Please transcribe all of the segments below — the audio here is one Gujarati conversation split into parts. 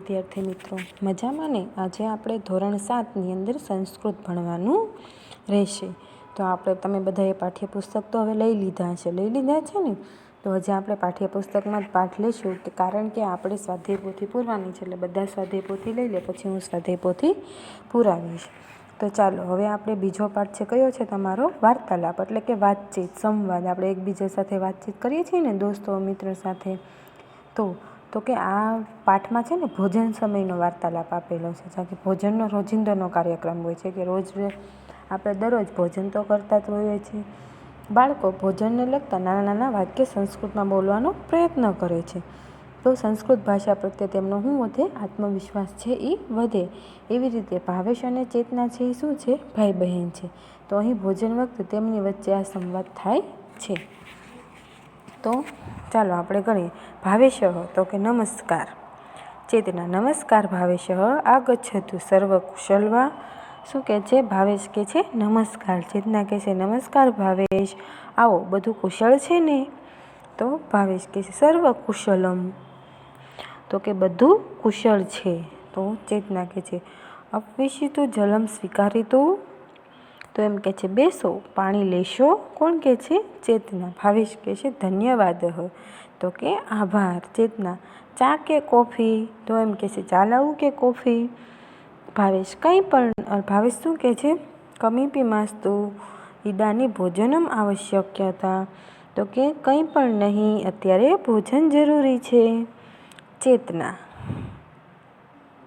વિદ્યાર્થી મિત્રો, મજામાં ને? આજે આપણે ધોરણ 7ની અંદર સંસ્કૃત ભણવાનું રહેશે. તો તમે બધાએ પાઠ્યપુસ્તક તો હવે લઈ લીધા છે ને? તો હજી આપણે પાઠ્યપુસ્તકમાં જ પાઠ લઈશું, કારણ કે આપણે સ્વાધ્યાય પોથી પૂરવાની છે. એટલે બધા સ્વાધ્યાય પોથી લઈ લે, પછી હું સ્વાધ્યાય પોથી પુરાવીશ. તો ચાલો, હવે આપણે બીજો પાઠ છે, કયો છે તમારો? વાર્તાલાપ, એટલે કે વાતચીત, સંવાદ. આપણે એકબીજા સાથે વાતચીત કરીએ છીએ ને, દોસ્તો મિત્ર સાથે. તો કે આ પાઠમાં છે ને ભોજન સમયનો વાર્તાલાપ આપેલો છે. કારણ કે ભોજનનો રોજિંદોનો કાર્યક્રમ હોય છે, કે રોજ આપણે દરરોજ ભોજન તો કરતા જ હોઈએ છીએ. બાળકો ભોજનને લગતા નાના નાના વાક્ય સંસ્કૃતમાં બોલવાનો પ્રયત્ન કરે છે. તો સંસ્કૃત ભાષા પ્રત્યે તેમનો શું વધે? આત્મવિશ્વાસ છે એ વધે. એવી રીતે ભાવેશ અને ચેતના છે એ શું છે? ભાઈ બહેન છે. તો અહીં ભોજન વખતે તેમની વચ્ચે આ સંવાદ થાય છે. તો ચાલો આપણે ગણીએ. ભાવેશ તો કે નમસ્કાર. ચેતના: નમસ્કાર ભાવેશ, આગચ્છતુ સર્વ કુશલ વા. શું કહે છે? ભાવેશ કહે છે નમસ્કાર. ચેતના કહે છે નમસ્કાર ભાવેશ, આવો, બધું કુશળ છે ને? તો ભાવેશ કહે છે સર્વ કુશલમ, તો કે બધું કુશળ છે. તો ચેતના કહે છે અપવિશિતું જલમ સ્વીકારિતું, તો એમ કહે છે બેસો, પાણી લેશો. કોણ કહે છે? ચેતના. ભાવેશ કહે છે ધન્યવાદ, તો કે આભાર. ચેતના: ચા કે કોફી? તો એમ કહે છે ચા લાવું કે કોફી? ભાવેશ: કંઈ પણ. ભાવેશ શું કહે છે? કમીપી માસ્તુ ઇદાની ભોજનમ આવશ્યકતા, તો કે કંઈ પણ નહીં, અત્યારે ભોજન જરૂરી છે. ચેતના: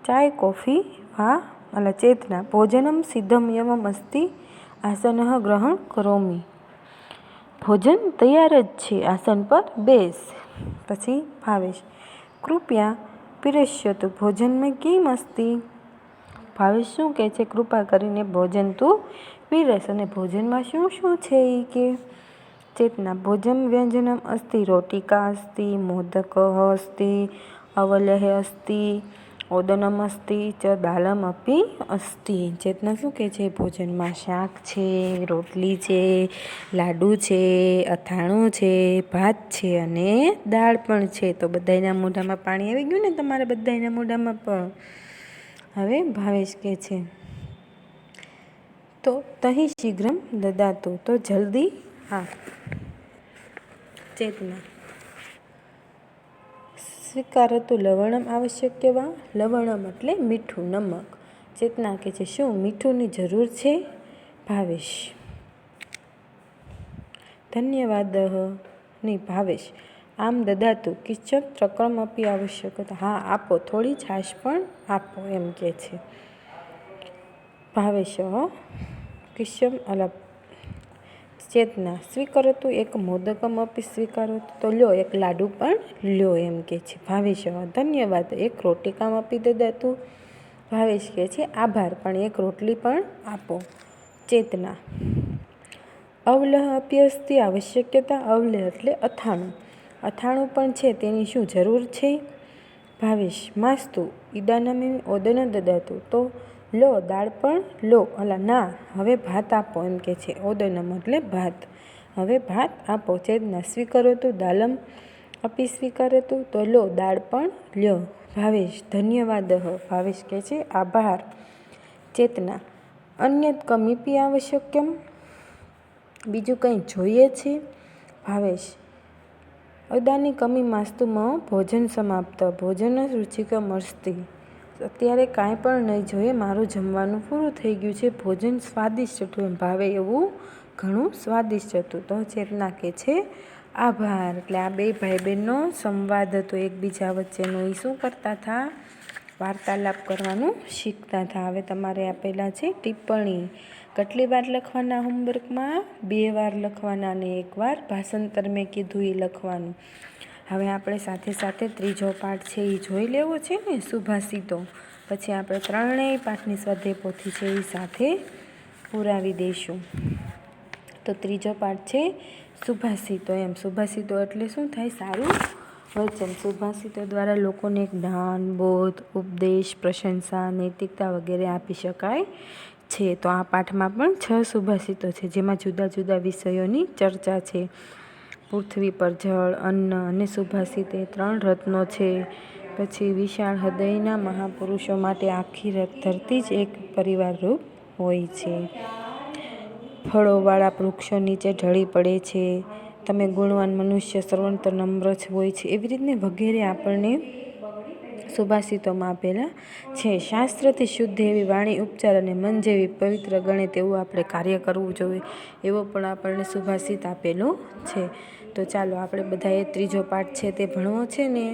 ચાય કોફી વા? ચેતના: ભોજનમ સિદ્ધમ યમમ અસ્તિ, આસનઃ ગ્રહણ કરોમી. ભોજન તૈયાર જ છે, આસન પર બેસ. પછી ભાવેશ: કૃપયા પીરસ્યતુ ભોજન મેં કિમ અસ્તિ. ભાવેશ શું કહે છે? કૃપા કરીને ભોજન તું પીરસ. અને ભોજનમાં શું શું છે એ કે? ચેતના: ભોજન વ્યંજનમ અસ્તિ, રોટિકા અસ્તિ, મોદક અસ્તિ, અવલેહ અસ્તિ, ઓદનમ અસ્તિ ચ દાલમ અપી અસ્તિ. ચેતના શું કહે છે? ભોજનમાં શાક છે, રોટલી છે, લાડુ છે, અથાણું છે, ભાત છે અને દાળ પણ છે. તો બધાયના મોઢામાં પાણી આવી ગયું ને? તમારા બધાયના મોઢામાં પણ. હવે ભાવેશ કહે છે તો તહી શીઘ્રમ દદાતુ, તો જલ્દી આપ. ચેતના: સ્વીકારતું લવણમ આવશ્યક વા? લવણમ એટલે મીઠું, નમક. ચેતના કહે છે શું મીઠુંની જરૂર છે? ભાવેશ: ધન્યવાદ ની. ભાવેશ: આમ દદાતું કિંચન તક્રમ અપી આવશ્યકતા, હા આપો, થોડી છાશ પણ આપો, એમ કહે છે. ભાવેશ કિંચન ચેતના: સ્વીકરોતુ એક મોદકમ અપી સ્વીકરોતુ, તો લ્યો, એક લાડુ પણ લ્યો, એમ કહે છે. ભાવેશ ધન્યવાદ એક રોટિકામ અપી દદાતું. ભાવેશ કહે છે આભાર, પણ એક રોટલી પણ આપો. ચેતના: અવલહ અપી અસ્તિ આવશ્યકતા. અવલેહ એટલે અથાણું. અથાણું પણ છે, તેની શું જરૂર છે? ભાવેશ: માસ્તુ ઇદાનમે ઓદન દદાતું, તો લો, દાળ પણ લો. ના, હવે ભાત આપો, એમ કહે છે. ઓદનમ એટલે ભાત. હવે ભાત આપો. ચેતના: સ્વીકરોતુ દાલમ અપી સ્વીકારતું, તો લો, દાળ પણ લ્યો. ભાવેશ ધન્યવાદ. ભાવેશ કહે છે આભાર. ચેતના: અન્યત કમીપી આવશ્યકમ, બીજું કંઈ જોઈએ છે? ભાવેશ: અદાની કમી માસ્તુમ ભોજન સમાપ્ત, ભોજન રુચિકમ અસ્તિ. અત્યારે કાંઈ પણ નહીં જોઈએ, મારું જમવાનું પૂરું થઈ ગયું છે. ભોજન સ્વાદિષ્ટ હતું, એમ ભાવે એવું ઘણું સ્વાદિષ્ટ હતું. તો ચેતના કહે છે આભાર. એટલે આ બે ભાઈ બહેનનો સંવાદ હતો એકબીજા વચ્ચેનો. એ શું કરતા હતા? વાર્તાલાપ કરવાનું શીખતા હતા. હવે તમારે આપેલા છે ટિપ્પણી. કેટલી વાર લખવાના હોમવર્કમાં? 2 વાર લખવાના, અને 1 વાર ભાષાંતર મેં કીધું એ લખવાનું. હવે આપણે સાથે સાથે ત્રીજો પાઠ છે એ જોઈ લેવો છે ને, સુભાષિતો. પછી આપણે 3ય પાઠની સ્વાધ્યાય પોથી છે એ સાથે પુરાવી દઈશું. તો ત્રીજો પાઠ છે સુભાષિતો. એમ સુભાષિતો એટલે શું થાય? સારું વચન. સુભાષિતો દ્વારા લોકોને જ્ઞાન, બોધ, ઉપદેશ, પ્રશંસા, નૈતિકતા વગેરે આપી શકાય છે. તો આ પાઠમાં પણ 6 સુભાષિતો છે, જેમાં જુદા જુદા વિષયોની ચર્ચા છે. પૃથ્વી પર જળ, અન્ન અને સુભાષિત એ 3 રત્નો છે. પછી વિશાળ હૃદયના મહાપુરુષો માટે આખી ધરતી જ એક પરિવાર રૂપ હોય છે. ફળોવાળા વૃક્ષો નીચે ઢળી પડે છે. તમે ગુણવાન મનુષ્ય સર્વત્ર નમ્ર હોય છે. એવી રીતને વગેરે આપણને સુભાષિતોમાં આપેલા છે. શાસ્ત્રથી શુદ્ધ એવી વાણી, ઉપચાર અને મન જેવી પવિત્ર ગણે તેવું આપણે કાર્ય કરવું જોઈએ, એવો પણ આપણને સુભાષિત આપેલો છે. તો ચાલો આપણે બધાએ ત્રીજો પાઠ છે તે ભણવો છે ને.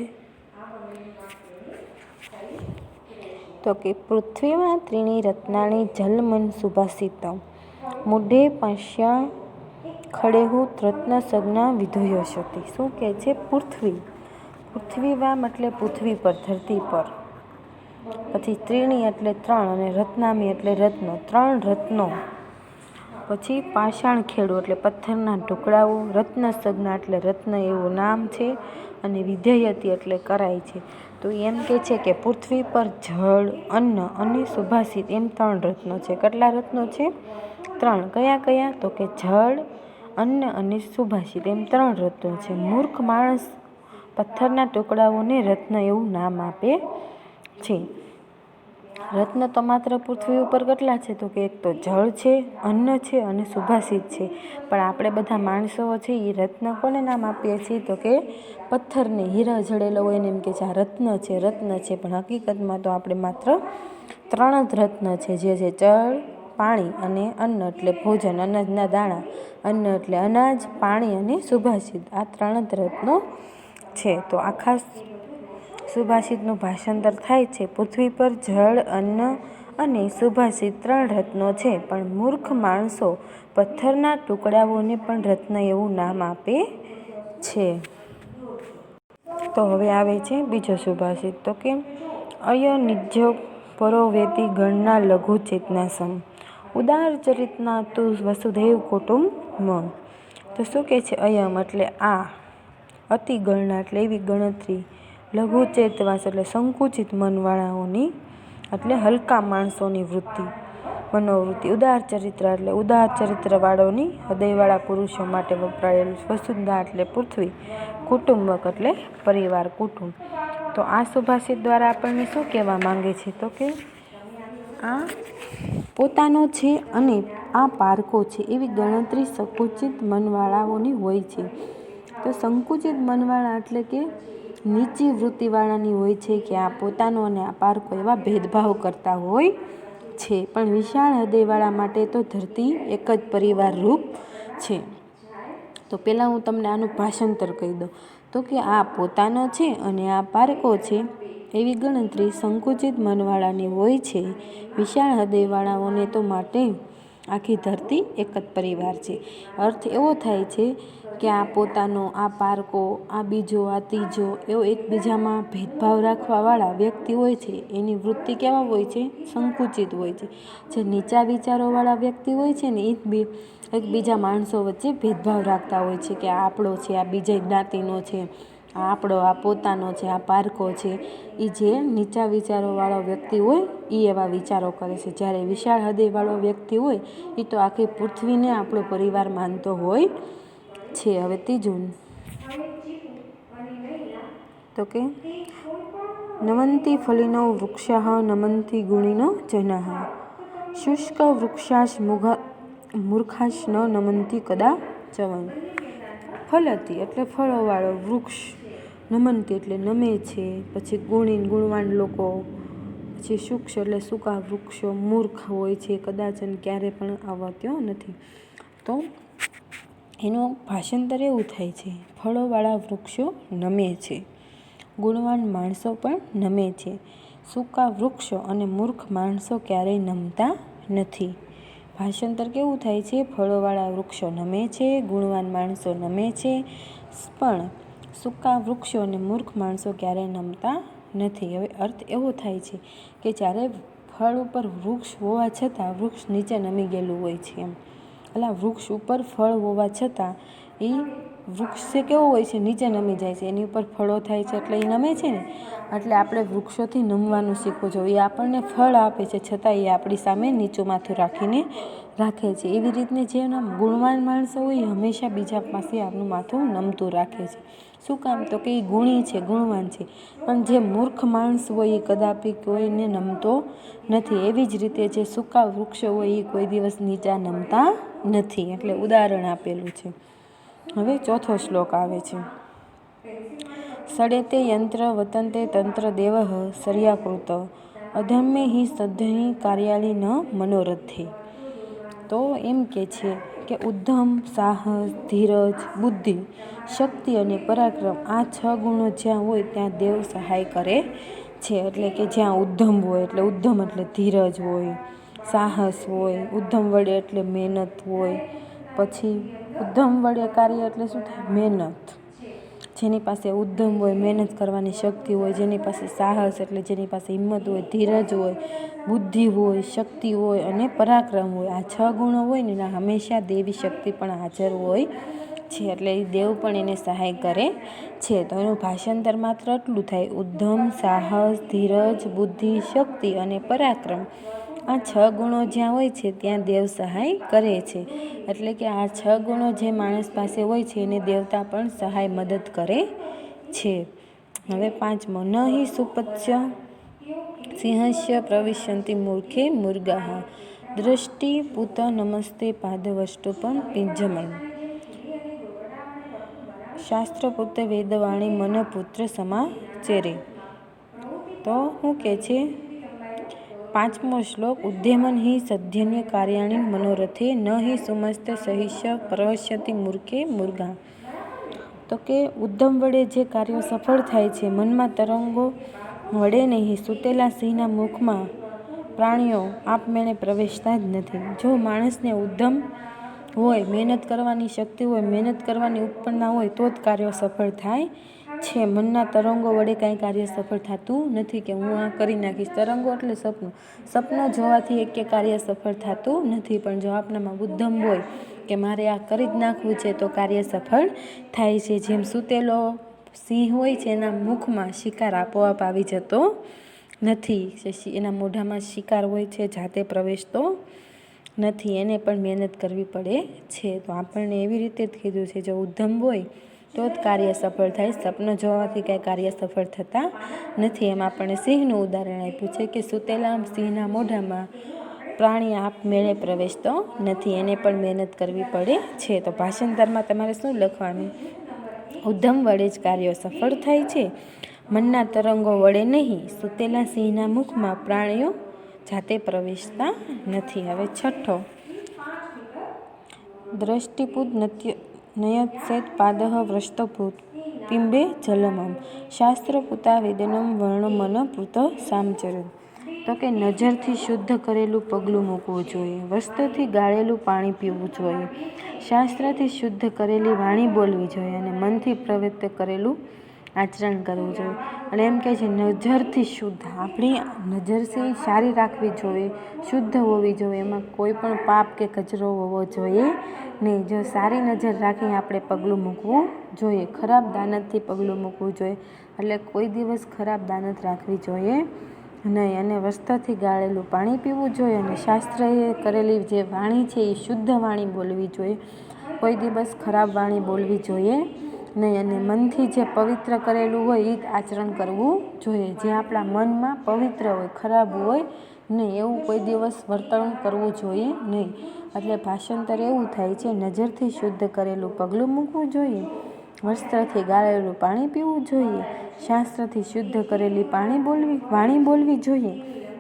તો કે પૃથ્વીમાં ત્રીણી રત્નાની જલમન સુભાષિતમ મૂઢે પશ્યા ખડેહુત રત્ન સજ્ઞા વિધુયશતી. શું કહે છે? પૃથ્વીવામ એટલે પૃથ્વી પર, ધરતી પર. પછી ત્રીણી એટલે ત્રણ, અને રત્નામી એટલે રત્નો, ત્રણ રત્નો. પછી પાષાણ ખેડૂ એટલે પથ્થરના ટુકડાઓ, રત્ન સજ્ઞા એટલે રત્ન એવું નામ છે, અને વિધેયતી એટલે કરાય છે. તો એમ કે છે કે પૃથ્વી પર જળ, અન્ન અને સુભાષિત એમ ત્રણ રત્નો છે. કેટલા રત્નો છે? ત્રણ. કયા કયા? તો કે જળ, અન્ન અને સુભાષિત એમ ત્રણ રત્નો છે. મૂર્ખ માણસ પથ્થરના ટુકડાઓને રત્ન એવું નામ આપે છે. રત્ન તો માત્ર પૃથ્વી ઉપર કેટલા છે? તો કે એક તો જળ છે, અન્ન છે અને સુભાષિત છે. પણ આપણે બધા માણસો છે એ રત્ન કોને નામ આપીએ છીએ? તો કે પથ્થરને, હીરા જડેલો હોય ને એમ કે છે આ રત્ન છે, રત્ન છે. પણ હકીકતમાં તો આપણે માત્ર ત્રણ જ રત્ન છે, જે છે જળ, પાણી અને અન્ન એટલે ભોજન, અનાજના દાણા. અન્ન એટલે અનાજ, પાણી અને સુભાષિત, આ ત્રણ જ રત્નો છે. તો આખા સુભાષિતનું ભાષાંતર થાય છે: પૃથ્વી પર જળ, અન્ન અને સુભાષિત ત્રણ રત્નો છે, પણ મૂર્ખ માણસો પથ્થરના ટુકડાઓને પણ રત્ન એવું નામ આપે છે. તો હવે આવે છે બીજો સુભાષિત. તો કે અય નિજ્ય પરોવેતી ગણના લઘુ ચેતના સમ ઉદાર ચરિતના તું વસુધૈવ કુટુંબ. તો શું કહે છે? અયમ એટલે આ, અતિ ગણના એટલે એવી ગણતરી, લઘુ ચેતવાસ એટલે સંકુચિત મનવાળાઓની, એટલે હલકા માણસોની વૃત્તિ, મનોવૃત્તિ. ઉદાર ચરિત્ર એટલે ઉદાર ચરિત્રવાળોની, હૃદયવાળા પુરુષો માટે વપરાયેલું. વસુંધરા એટલે પૃથ્વી, કુટુંબક એટલે પરિવાર, કુટુંબ. તો આ સુભાષિત દ્વારા આપણને શું કહેવા માંગે છે? તો કે આ પોતાનો છે અને આ પારકો છે એવી ગણતરી સંકુચિત મનવાળાઓની હોય છે. તો સંકુચિત મનવાળા એટલે કે નીચી વૃત્તિવાળાની હોય છે, કે આ પોતાનો અને આ પારકો એવા ભેદભાવ કરતા હોય છે. પણ વિશાળ હૃદયવાળા માટે તો ધરતી એક જ પરિવાર રૂપ છે. તો પહેલાં હું તમને આનું ભાષાંતર કહી દઉં. તો કે આ પોતાનો છે અને આ પારકો છે એવી ગણતરી સંકુચિત મનવાળાની હોય છે. વિશાળ હૃદયવાળાઓને તો માટે આખી ધરતી એક જ પરિવાર છે. અર્થ એવો થાય છે કે આ પોતાનો, આ પારકો, આ બીજો, આ ત્રીજો, એવો એકબીજામાં ભેદભાવ રાખવાવાળા વ્યક્તિ હોય છે એની વૃત્તિ કેવા હોય છે? સંકુચિત હોય છે. જે નીચા વિચારોવાળા વ્યક્તિ હોય છે ને એ એકબીજા માણસો વચ્ચે ભેદભાવ રાખતા હોય છે, કે આ આપણો છે, આ બીજા જ્ઞાતિનો છે, આ આપણો, આ પોતાનો છે, આ પારકો છે. એ જે નીચા વિચારોવાળો વ્યક્તિ હોય એ એવા વિચારો કરે છે. જ્યારે વિશાળ હૃદયવાળો વ્યક્તિ હોય એ તો આખી પૃથ્વીને આપણો પરિવાર માનતો હોય છે. હવે ત્રીજું, તો કે નમંતી ફલિનો વૃક્ષાઃ નમંતી ગુણિનો જનાઃ શુષ્ક વૃક્ષાશ મૂર્ખાશ ન નમંતી કદાચન. ફલતી એટલે ફળોવાળો, વૃક્ષ, નમંતી એટલે નમે છે, પછી ગુણવાન લોકો, પછી શુક્ષ એટલે સૂકા વૃક્ષો, મૂર્ખ હોય છે, કદાચન ક્યારે પણ આવત્યો નથી. તો એનું ભાષાંતર એવું થાય છે: ફળોવાળા વૃક્ષો નમે છે, ગુણવાન માણસો પણ નમે છે, સૂકા વૃક્ષો અને મૂર્ખ માણસો ક્યારેય નમતા નથી. ભાષાંતર કેવું થાય છે? ફળોવાળા વૃક્ષો નમે છે, ગુણવાન માણસો નમે છે, પણ સૂકા વૃક્ષો અને મૂર્ખ માણસો ક્યારેય નમતા નથી. હવે અર્થ એવો થાય છે કે જ્યારે ફળ ઉપર વૃક્ષ હોવા છતાં વૃક્ષ નીચે નમી ગયેલું હોય છે એમ. એટલે વૃક્ષ ઉપર ફળ હોવા છતાં એ વૃક્ષ જે કેવો હોય છે? નીચે નમી જાય છે. એની ઉપર ફળો થાય છે એટલે એ નમે છે ને. એટલે આપણે વૃક્ષોથી નમવાનું શીખવું જોઈએ. એ આપણને ફળ આપે છે છતાં એ આપણી સામે નીચું માથું રાખીને રાખે છે. એવી રીતને જેના ગુણવાન માણસો હોય એ હંમેશા બીજા પાસે આપનું માથું નમતું રાખે છે. શું કામ? તો કે એ ગુણી છે, ગુણવાન છે, પણ જે મૂર્ખ માણસ હોય એ કદાપી કોઈને નમતો નથી. એવી જ રીતે જે સૂકા વૃક્ષો હોય એ કોઈ દિવસ નીચા નમતા નથી. એટલે ઉદાહરણ આપેલું છે. હવે ચોથો શ્લોક આવે છે. સડેતે યંત્ર વતંતે તંત્ર દેવઃ શર્યાકૃત અધમ્ય હિ સદ્ધહિ કાર્યાળી ન મનોરથે. તો એમ કે છે કે ઉદ્ધમ, સાહસ, ધીરજ, બુદ્ધિ, શક્તિ અને પરાક્રમ આ 6 ગુણો જ્યાં હોય ત્યાં દેવ સહાય કરે છે. એટલે કે જ્યાં ઉદ્ધમ હોય એટલે ઉદ્ધમ એટલે ધીરજ હોય, સાહસ હોય, ઉદ્ધમ વડે એટલે મહેનત હોય. પછી ઉદ્ધમ વડે કાર્ય એટલે શું થાય? મહેનત. જેની પાસે ઉદ્ધમ હોય, મહેનત કરવાની શક્તિ હોય, જેની પાસે સાહસ એટલે જેની પાસે હિંમત હોય, ધીરજ હોય, બુદ્ધિ હોય, શક્તિ હોય અને પરાક્રમ હોય, આ 6 ગુણો હોય ને એના હંમેશા દેવી શક્તિ પણ હાજર હોય છે. એટલે એ દેવ પણ એને સહાય કરે છે. તો એનું ભાષાંતર માત્ર એટલું થાય: ઉદ્ધમ, સાહસ, ધીરજ, બુદ્ધિ, શક્તિ અને પરાક્રમ આ 6 ગુણો જ્યાં હોય છે ત્યાં દેવ સહાય કરે છે. એટલે કે આ 6 ગુણો જે માણસ પાસે હોય છે એને દેવતા પણ સહાય મદદ કરે છે. હવે 5મો, ન હિ સુપત્સ્ય સિંહસ્ય પ્રવિશન્તિ મૂર્ખે મૃગાઃ દ્રષ્ટિ પૂત નમસ્તે પાદવષ્ટુપમ પિંજમન શાસ્ત્રપુત્ર વેદવાણી મન પુત્ર સમાચેરે. તો શું કે છે? 5મો શ્લોક, ઉદ્યમન હિ સધ્યન્ય કાર્યાણી મનોરથે ન હિ સુમસ્ત સહિષ્ય પ્રવશ્યતિ મૂર્ખે મૃગા. તો કે ઉદ્યમ વડે જે કાર્યો સફળ થાય છે, મનમાં તરંગો વડે નહીં. સૂતેલા સિંહના મુખમાં પ્રાણીઓ આપમેળે પ્રવેશતા જ નથી. જો માણસને ઉદ્યમ હોય, મહેનત કરવાની શક્તિ હોય, મહેનત કરવાની ઉત્પન્ના હોય તો જ કાર્યો સફળ થાય છે. મનના તરંગો વડે કાંઈ કાર્ય સફળ થતું નથી કે હું આ કરી નાખીશ. તરંગો એટલે સપનો જોવાથી એક કાર્ય સફળ થતું નથી. પણ જો આપણામાં ઉદ્યમ હોય કે મારે આ કરી જ નાખવું છે તો કાર્ય સફળ થાય છે. જેમ સૂતેલો સિંહ હોય છે એના મુખમાં શિકાર આપોઆપ આવી જતો નથી. એના મોઢામાં શિકાર હોય છે, જાતે પ્રવેશતો નથી. એને પણ મહેનત કરવી પડે છે. તો આપણને એવી રીતે જ કીધું છે, જો ઉદ્યમ હોય તો જ કાર્ય સફળ થાય. સપનો જોવાથી કાંઈ કાર્ય સફળ થતા નથી. એમ આપણને સિંહનું ઉદાહરણ આપ્યું છે કે સૂતેલા સિંહના મોઢામાં પ્રાણી આપમેળે પ્રવેશતો નથી, એને પણ મહેનત કરવી પડે છે. તો ભાષાંતરમાં તમારે શું લખવાનું? ઉદ્યમ વડે જ કાર્યો સફળ થાય છે, મનના તરંગો વડે નહીં. સૂતેલા સિંહના મુખમાં પ્રાણીઓ જાતે પ્રવેશતા નથી. હવે 6ઠો, દ્રષ્ટિપૂત નયત્સેત પાદઃ વ્રષ્ટભૂત પિંબે જલમમ શાસ્ત્રપૂતા વેદનમ વર્ણમન પૃત સામચરત. તો કે નજરથી શુદ્ધ કરેલું પગલું મૂકવું જોઈએ, વસ્ત્રથી ગાળેલું પાણી પીવું જોઈએ, શાસ્ત્રથી શુદ્ધ કરેલી વાણી બોલવી જોઈએ અને મનથી પ્રવૃત્ત કરેલું આચરણ કરવું જોઈએ. અને એમ કહે છે નજરથી શુદ્ધ. આપણી નજર છે સારી રાખવી જોઈએ, શુદ્ધ હોવી જોઈએ, એમાં કોઈ પણ પાપ કે કચરો હોવો જોઈએ નહીં. જો સારી નજર રાખી આપણે પગલું મૂકવું જોઈએ, ખરાબ દાનતથી પગલું મૂકવું જોઈએ. એટલે કોઈ દિવસ ખરાબ દાનત રાખવી જોઈએ નહીં. અને વસ્ત્રથી ગાળેલું પાણી પીવું જોઈએ અને શાસ્ત્રએ કરેલી જે વાણી છે એ શુદ્ધ વાણી બોલવી જોઈએ, કોઈ દિવસ ખરાબ વાણી બોલવી જોઈએ નહીં. અને મનથી જે પવિત્ર કરેલું હોય એ જ આચરણ કરવું જોઈએ. જે આપણા મનમાં પવિત્ર હોય, ખરાબ હોય નહીં એવું કોઈ દિવસ વર્તન કરવું જોઈએ નહીં. એટલે ભાષાંતર એવું થાય છે, નજરથી શુદ્ધ કરેલું પગલું મૂકવું જોઈએ, વસ્ત્રથી ગાળેલું પાણી પીવું જોઈએ, શાસ્ત્રથી શુદ્ધ કરેલી વાણી બોલવી જોઈએ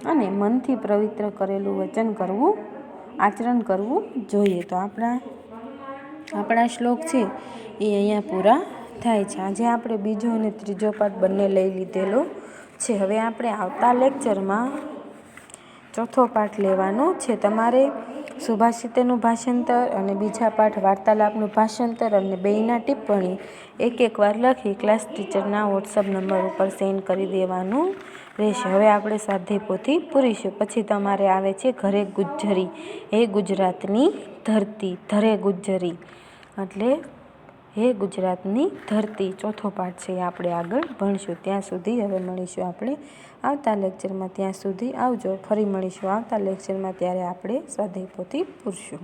અને મનથી પવિત્ર કરેલું વચન કરવું, આચરણ કરવું જોઈએ. તો આપણા શ્લોક છે એ અહીંયા પૂરા થાય છે. આજે આપણે બીજો અને ત્રીજો પાઠ બંને લઈ લીધેલો છે. હવે આપણે આવતા લેક્ચરમાં ચોથો પાઠ લેવાનો છે. તમારે સુભાષિતનું ભાષાંતર અને બીજા પાઠ વાર્તાલાપનું ભાષાંતર અને બેયના ટિપ્પણી એક વાર લખી ક્લાસ ટીચરના વોટ્સઅપ નંબર ઉપર સેન્ડ કરી દેવાનું રહેશે. હવે આપણે સ્વાધ્યાય પોથી પૂરીશું. પછી તમારે આવે છે ઘરે ગુજ્જરી, હે ગુજરાતની ધરતી, ધરે ગુજ્જરી એટલે હે ગુજરાતની ધરતી. ચોથો પાઠ છે એ આપણે આગળ ભણીશું. ત્યાં સુધી હવે મળીશું આપણે આવતા લેક્ચરમાં. ત્યાં સુધી આવજો. ફરી મળીશું આવતા લેક્ચરમાં, ત્યારે આપણે સ્વાધ્યાય પોથી પૂરશું.